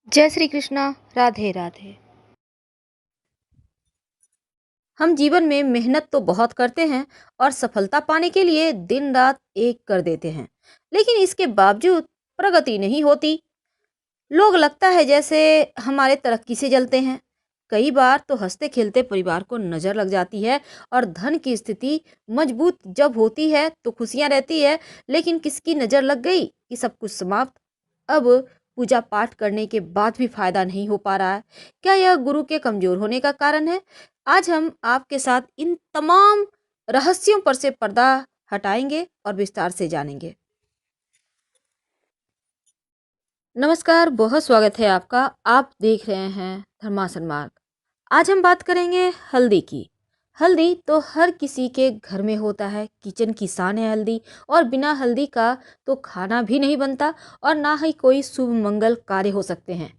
जय श्री कृष्णा। राधे राधे। हम जीवन में मेहनत तो बहुत करते हैं और सफलता पाने के लिए दिन रात एक कर देते हैं, लेकिन इसके बावजूद प्रगति नहीं होती। लोग लगता है जैसे हमारे तरक्की से जलते हैं। कई बार तो हंसते खेलते परिवार को नजर लग जाती है और धन की स्थिति मजबूत जब होती है तो खुशियां रहती है, लेकिन किसकी नजर लग गई कि सब कुछ समाप्त। अब पूजा पाठ करने के बाद भी फायदा नहीं हो पा रहा है। क्या यह गुरु के कमजोर होने का कारण है? आज हम आपके साथ इन तमाम रहस्यों पर से पर्दा हटाएंगे और विस्तार से जानेंगे। नमस्कार, बहुत स्वागत है आपका। आप देख रहे हैं धर्मासन मार्ग। आज हम बात करेंगे हल्दी की। हल्दी तो हर किसी के घर में होता है, किचन की शान है हल्दी। और बिना हल्दी का तो खाना भी नहीं बनता और ना ही कोई शुभ मंगल कार्य हो सकते हैं,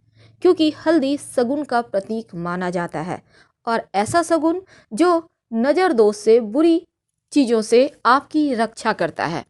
क्योंकि हल्दी शगुन का प्रतीक माना जाता है। और ऐसा शगुन जो नजर दोष से, बुरी चीजों से आपकी रक्षा करता है।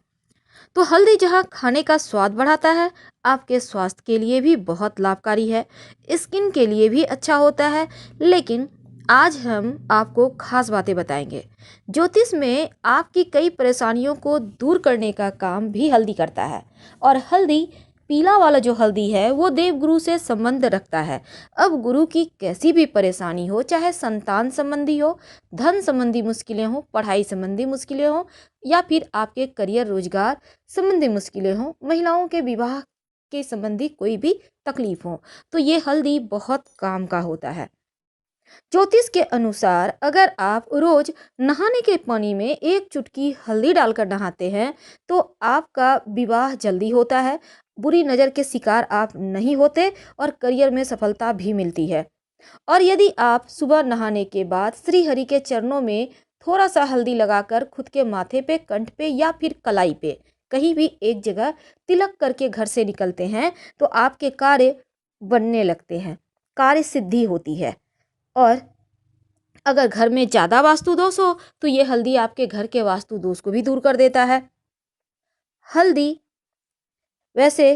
तो हल्दी जहाँ खाने का स्वाद बढ़ाता है, आपके स्वास्थ्य के लिए भी बहुत लाभकारी है, स्किन के लिए भी अच्छा होता है। लेकिन आज हम आपको खास बातें बताएंगे। ज्योतिष में आपकी कई परेशानियों को दूर करने का काम भी हल्दी करता है। और हल्दी, पीला वाला जो हल्दी है, वो देव गुरु से संबंध रखता है। अब गुरु की कैसी भी परेशानी हो, चाहे संतान संबंधी हो, धन संबंधी मुश्किलें हो, पढ़ाई संबंधी मुश्किलें हो, या फिर आपके करियर रोजगार संबंधी मुश्किलें हों, महिलाओं के विवाह के संबंधी कोई भी तकलीफ हो, तो ये हल्दी बहुत काम का होता है। ज्योतिष के अनुसार अगर आप रोज नहाने के पानी में एक चुटकी हल्दी डालकर नहाते हैं तो आपका विवाह जल्दी होता है, बुरी नज़र के शिकार आप नहीं होते और करियर में सफलता भी मिलती है। और यदि आप सुबह नहाने के बाद श्री हरि के चरणों में थोड़ा सा हल्दी लगाकर खुद के माथे पे, कंठ पे या फिर कलाई पे कहीं भी एक जगह तिलक करके घर से निकलते हैं तो आपके कार्य बनने लगते हैं, कार्य सिद्धि होती है। और अगर घर में ज़्यादा वास्तु दोष हो तो ये हल्दी आपके घर के वास्तु दोष को भी दूर कर देता है। हल्दी, वैसे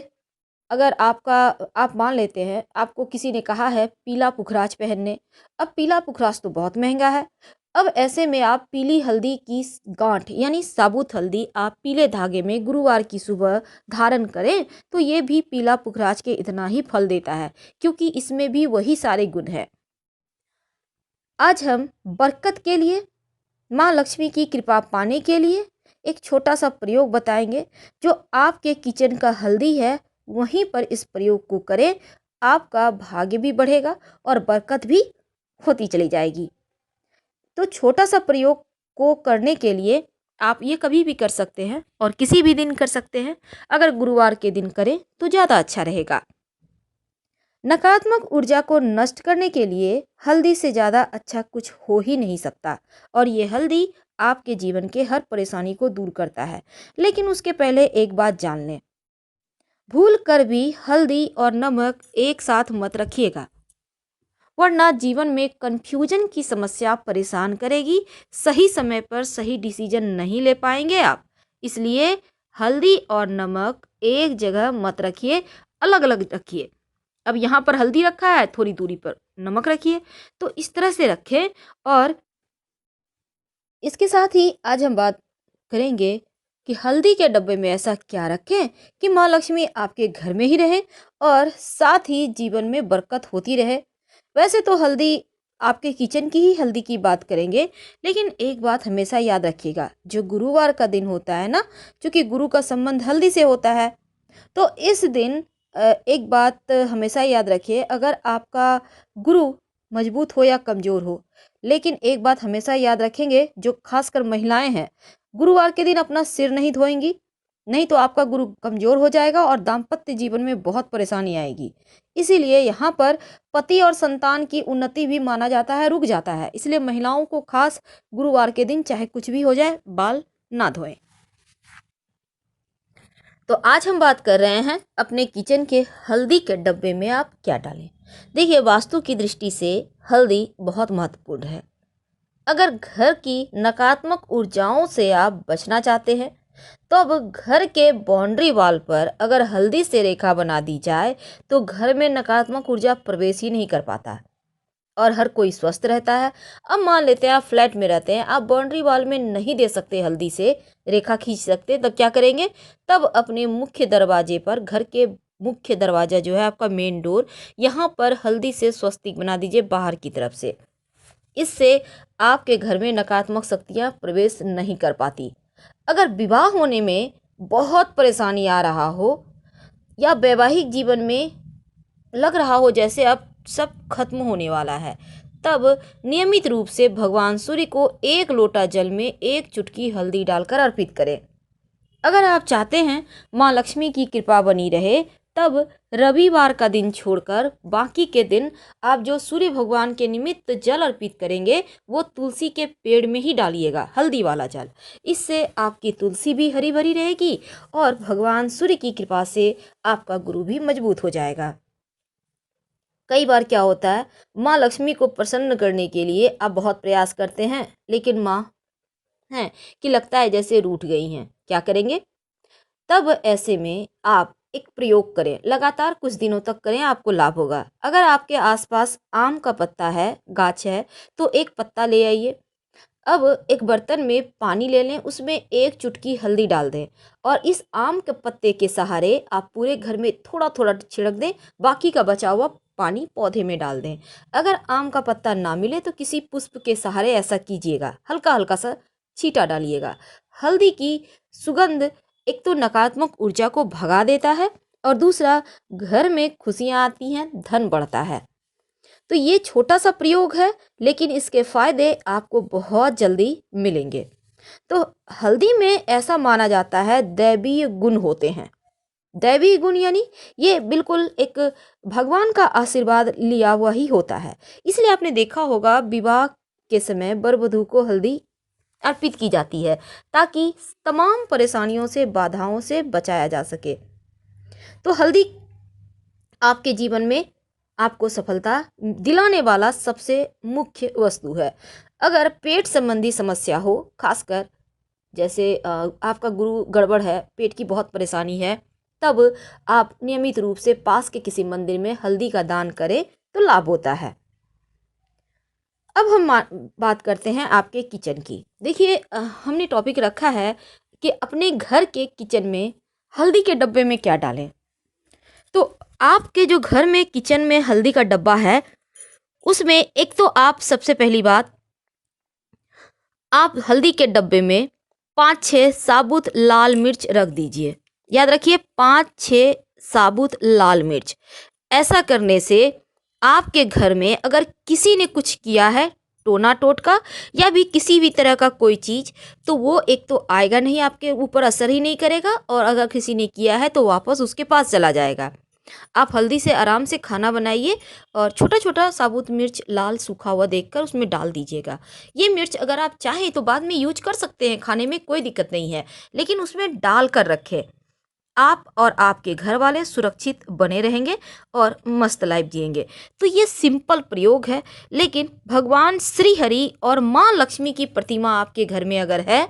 अगर आप मान लेते हैं आपको किसी ने कहा है पीला पुखराज पहनने। अब पीला पुखराज तो बहुत महंगा है। अब ऐसे में आप पीली हल्दी की गांठ यानी साबुत हल्दी आप पीले धागे में गुरुवार की सुबह धारण करें तो ये भी पीला पुखराज के इतना ही फल देता है, क्योंकि इसमें भी वही सारे गुण हैं। आज हम बरकत के लिए, माँ लक्ष्मी की कृपा पाने के लिए एक छोटा सा प्रयोग बताएंगे। जो आपके किचन का हल्दी है वहीं पर इस प्रयोग को करें, आपका भाग्य भी बढ़ेगा और बरकत भी होती चली जाएगी। तो छोटा सा प्रयोग को करने के लिए आप ये कभी भी कर सकते हैं और किसी भी दिन कर सकते हैं। अगर गुरुवार के दिन करें तो ज़्यादा अच्छा रहेगा। नकारात्मक ऊर्जा को नष्ट करने के लिए हल्दी से ज़्यादा अच्छा कुछ हो ही नहीं सकता। और ये हल्दी आपके जीवन के हर परेशानी को दूर करता है। लेकिन उसके पहले एक बात जान लें, भूल कर भी हल्दी और नमक एक साथ मत रखिएगा, वरना जीवन में कंफ्यूजन की समस्या परेशान करेगी। सही समय पर सही डिसीजन नहीं ले पाएंगे आप। इसलिए हल्दी और नमक एक जगह मत रखिए, अलग अलग रखिए। अब यहाँ पर हल्दी रखा है, थोड़ी दूरी पर नमक रखिए, तो इस तरह से रखें। और इसके साथ ही आज हम बात करेंगे कि हल्दी के डब्बे में ऐसा क्या रखें कि माँ लक्ष्मी आपके घर में ही रहे और साथ ही जीवन में बरकत होती रहे। वैसे तो हल्दी, आपके किचन की ही हल्दी की बात करेंगे, लेकिन एक बात हमेशा याद रखिएगा, जो गुरुवार का दिन होता है ना, क्योंकि गुरु का संबंध हल्दी से होता है, तो इस दिन एक बात हमेशा याद रखिए, अगर आपका गुरु मजबूत हो या कमज़ोर हो, लेकिन एक बात हमेशा याद रखेंगे, जो खासकर महिलाएं हैं, गुरुवार के दिन अपना सिर नहीं धोएंगी, नहीं तो आपका गुरु कमज़ोर हो जाएगा और दाम्पत्य जीवन में बहुत परेशानी आएगी। इसीलिए यहाँ पर पति और संतान की उन्नति भी माना जाता है, रुक जाता है। इसलिए महिलाओं को खास गुरुवार के दिन चाहे कुछ भी हो जाए, बाल ना धोएं। तो आज हम बात कर रहे हैं अपने किचन के हल्दी के डब्बे में आप क्या डालें। देखिए, वास्तु की दृष्टि से हल्दी बहुत महत्वपूर्ण है। अगर घर की नकारात्मक ऊर्जाओं से आप बचना चाहते हैं तो अब घर के बाउंड्री वॉल पर अगर हल्दी से रेखा बना दी जाए तो घर में नकारात्मक ऊर्जा प्रवेश ही नहीं कर पाता और हर कोई स्वस्थ रहता है। अब मान लेते हैं आप फ्लैट में रहते हैं, आप बाउंड्री वॉल में नहीं दे सकते हल्दी से रेखा खींच सकते, तब क्या करेंगे? तब अपने मुख्य दरवाजे पर, घर के मुख्य दरवाजा जो है आपका मेन डोर, यहाँ पर हल्दी से स्वस्तिक बना दीजिए बाहर की तरफ से। इससे आपके घर में नकारात्मक शक्तियाँ प्रवेश नहीं कर पाती। अगर विवाह होने में बहुत परेशानी आ रहा हो या वैवाहिक जीवन में लग रहा हो जैसे अब सब खत्म होने वाला है, तब नियमित रूप से भगवान सूर्य को एक लोटा जल में एक चुटकी हल्दी डालकर अर्पित करें। अगर आप चाहते हैं माँ लक्ष्मी की कृपा बनी रहे, तब रविवार का दिन छोड़कर बाकी के दिन आप जो सूर्य भगवान के निमित्त जल अर्पित करेंगे वो तुलसी के पेड़ में ही डालिएगा, हल्दी वाला जल। इससे आपकी तुलसी भी हरी भरी रहेगी और भगवान सूर्य की कृपा से आपका गुरु भी मजबूत हो जाएगा। कई बार क्या होता है, माँ लक्ष्मी को प्रसन्न करने के लिए आप बहुत प्रयास करते हैं, लेकिन माँ हैं कि लगता है जैसे रूठ गई हैं। क्या करेंगे? तब ऐसे में आप एक प्रयोग करें, लगातार कुछ दिनों तक करें, आपको लाभ होगा। अगर आपके आसपास आम का पत्ता है, गाछ है, तो एक पत्ता ले आइए। अब एक बर्तन में पानी ले लें, उसमें एक चुटकी हल्दी डाल दें और इस आम के पत्ते के सहारे आप पूरे घर में थोड़ा थोड़ा छिड़क दें, बाकी का बचा हुआ पानी पौधे में डाल दें। अगर आम का पत्ता ना मिले तो किसी पुष्प के सहारे ऐसा कीजिएगा, हल्का हल्का सा छींटा डालिएगा। हल्दी की सुगंध एक तो नकारात्मक ऊर्जा को भगा देता है और दूसरा घर में खुशियाँ आती हैं, धन बढ़ता है। तो ये छोटा सा प्रयोग है, लेकिन इसके फायदे आपको बहुत जल्दी मिलेंगे। तो हल्दी में ऐसा माना जाता है दैवीय गुण होते हैं। दैवीय गुण यानी ये बिल्कुल एक भगवान का आशीर्वाद लिया हुआ ही होता है। इसलिए आपने देखा होगा विवाह के समय वर वधू को हल्दी अर्पित की जाती है ताकि तमाम परेशानियों से, बाधाओं से बचाया जा सके। तो हल्दी आपके जीवन में आपको सफलता दिलाने वाला सबसे मुख्य वस्तु है। अगर पेट संबंधी समस्या हो, खासकर जैसे आपका गुरु गड़बड़ है, पेट की बहुत परेशानी है, तब आप नियमित रूप से पास के किसी मंदिर में हल्दी का दान करें तो लाभ होता है। अब हम बात करते हैं आपके किचन की। देखिए हमने टॉपिक रखा है कि अपने घर के किचन में हल्दी के डब्बे में क्या डालें। तो आपके जो घर में किचन में हल्दी का डब्बा है, उसमें एक तो आप सबसे पहली बात, आप हल्दी के डब्बे में 5-6 साबुत लाल मिर्च रख दीजिए। याद रखिए 5-6 साबुत लाल मिर्च। ऐसा करने से आपके घर में अगर किसी ने कुछ किया है, टोना टोटका या भी किसी भी तरह का कोई चीज़, तो वो एक तो आएगा नहीं, आपके ऊपर असर ही नहीं करेगा, और अगर किसी ने किया है तो वापस उसके पास चला जाएगा। आप हल्दी से आराम से खाना बनाइए और छोटा छोटा साबुत मिर्च लाल सूखा हुआ देखकर उसमें डाल दीजिएगा। ये मिर्च अगर आप चाहें तो बाद में यूज कर सकते हैं, खाने में कोई दिक्कत नहीं है, लेकिन उसमें डाल कर रखें। आप और आपके घर वाले सुरक्षित बने रहेंगे और मस्त लाइफ जिएंगे। तो ये सिंपल प्रयोग है, लेकिन भगवान श्री हरि और माँ लक्ष्मी की प्रतिमा आपके घर में अगर है,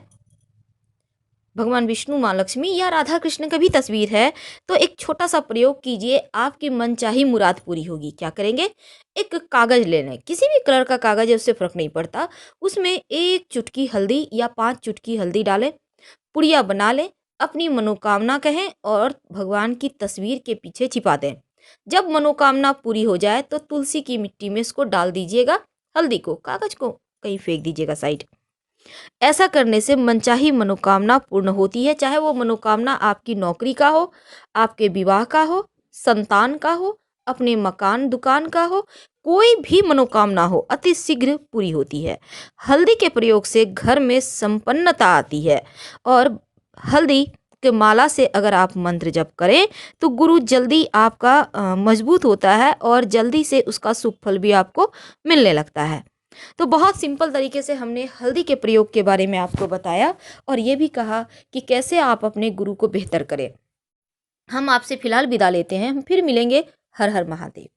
भगवान विष्णु, माँ लक्ष्मी या राधा कृष्ण का भी तस्वीर है, तो एक छोटा सा प्रयोग कीजिए, आपकी मनचाही मुराद पूरी होगी। क्या करेंगे? एक कागज़ ले लें, किसी भी कलर का कागज़ है, उससे फ़र्क नहीं पड़ता। उसमें एक चुटकी हल्दी या 5 चुटकी हल्दी डालें, पुड़िया बना लें, अपनी मनोकामना कहें और भगवान की तस्वीर के पीछे छिपा दें। जब मनोकामना पूरी हो जाए तो तुलसी की मिट्टी में इसको डाल दीजिएगा, हल्दी को, कागज़ को कहीं फेंक दीजिएगा साइड। ऐसा करने से मनचाही मनोकामना पूर्ण होती है, चाहे वो मनोकामना आपकी नौकरी का हो, आपके विवाह का हो, संतान का हो, अपने मकान दुकान का हो, कोई भी मनोकामना हो, अति शीघ्र पूरी होती है। हल्दी के प्रयोग से घर में संपन्नता आती है और हल्दी के माला से अगर आप मंत्र जप करें तो गुरु जल्दी आपका मजबूत होता है और जल्दी से उसका शुभ फल भी आपको मिलने लगता है। तो बहुत सिंपल तरीके से हमने हल्दी के प्रयोग के बारे में आपको बताया और ये भी कहा कि कैसे आप अपने गुरु को बेहतर करें। हम आपसे फिलहाल विदा लेते हैं, हम फिर मिलेंगे। हर हर महादेव।